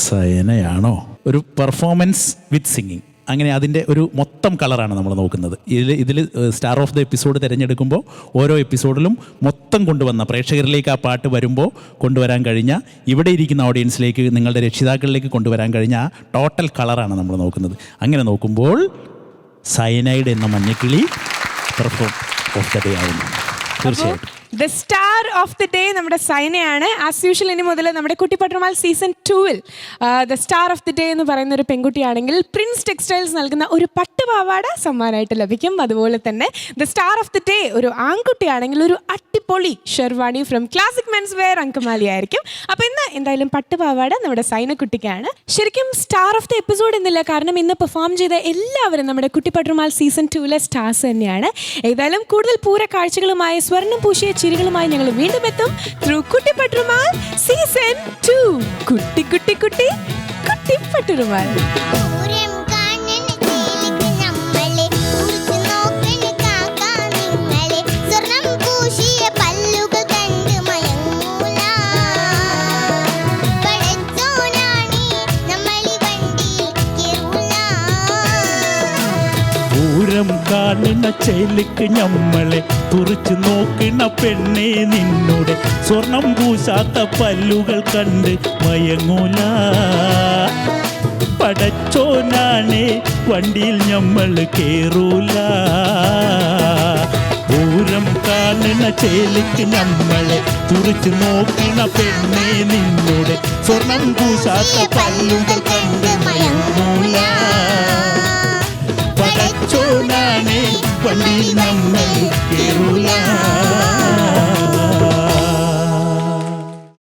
സയനയാണോ? ഒരു പെർഫോമൻസ് വിത്ത് സിംഗിങ്, അങ്ങനെ അതിൻ്റെ ഒരു മൊത്തം കളറാണ് നമ്മൾ നോക്കുന്നത്. ഇതിൽ സ്റ്റാർ ഓഫ് ദ എപ്പിസോഡ് തിരഞ്ഞെടുക്കുമ്പോൾ ഓരോ എപ്പിസോഡിലും മൊത്തം കൊണ്ടുവന്ന പ്രേക്ഷകരിലേക്ക് ആ പാട്ട് വരുമ്പോൾ കൊണ്ടുവരാൻ കഴിഞ്ഞ, ഇവിടെ ഇരിക്കുന്ന ഓഡിയൻസിലേക്ക്, നിങ്ങളുടെ രക്ഷിതാക്കളിലേക്ക് കൊണ്ടുവരാൻ കഴിഞ്ഞ ആ ടോട്ടൽ കളറാണ് നമ്മൾ നോക്കുന്നത്. അങ്ങനെ നോക്കുമ്പോൾ സയനൈഡ് എന്ന മഞ്ഞക്കിളി പെർഫോം ഓഫ് ദ ഡേ ആവുന്നു തീർച്ചയായിട്ടും. The star of the day നമ്മുടെ സൈനയാണ്. ആസ് യൂഷ്വൽ ഇനി മുതൽ നമ്മുടെ കുട്ടിപ്പട്ടുമാൽ സീസൺ 2-ൽ the star of the day എന്ന് പറയുന്ന ഒരു പെൺകുട്ടിയാണെങ്കിൽ പ്രിൻസ് ടെക്സ്റ്റൈൽസ് നൽകുന്ന ഒരു പട്ടുപാവാട സമ്മാനമായിട്ട് ലഭിക്കും. അതുപോലെ തന്നെ the star of the day ഒരു ആൺകുട്ടിയാണെങ്കിൽ ഒരു അടിപൊളി sherwani from classic men's wear Angamaly ആയിരിക്കും. അപ്പോൾ ഇന്ന് എന്തായാലും പട്ടുപാവാട നമ്മുടെ സൈനക്കുട്ടിക്കാണ്. ശരിക്കും സ്റ്റാർ ഓഫ് ദി എപ്പിസോഡ് എന്നില്ല, കാരണം ഇന്ന് പെർഫോം ചെയ്ത എല്ലാവരും നമ്മുടെ കുട്ടിപ്പട്ടുമാൽ സീസൺ 2-ലെ സ്റ്റാർസ് തന്നെയാണ്. ഏതായാലും കൂടുതൽ പൂര കാഴ്ചകളുമായി സ്വർണ്ണം പൂശിയ ചിരികളുമായി ഞങ്ങൾ വീണ്ടും എത്തും ത്രൂ കുട്ടിപ്പട്ടുമാൽ സീസൺ 2. കുട്ടി കുട്ടി കുട്ടി കുട്ടിപ്പട്ടുമാൽ. പൂരം കാണുന്ന ചേലിക്ക് ഞമ്മളെ തുറച്ചു നോക്കണ പെണ്ണെ, നിന്നുടെ സ്വർണം പൂശാത്ത പല്ലുകൾ കണ്ട് മയങ്ങൂല. പടച്ചോനാണേ വണ്ടിയിൽ ഞമ്മൾ കേറൂല. പൂരം കാണുന്ന ചേലിക്ക് ഞമ്മളെ തുറച്ചു നോക്കണ പെണ്ണെ, നിന്നുടെ സ്വർണം പൂശാത്ത പല്ലുകൾ കണ്ട് മയങ്ങൂല. പടച്ചോനാണേ വണ്ടിയിൽ നമ്മൾ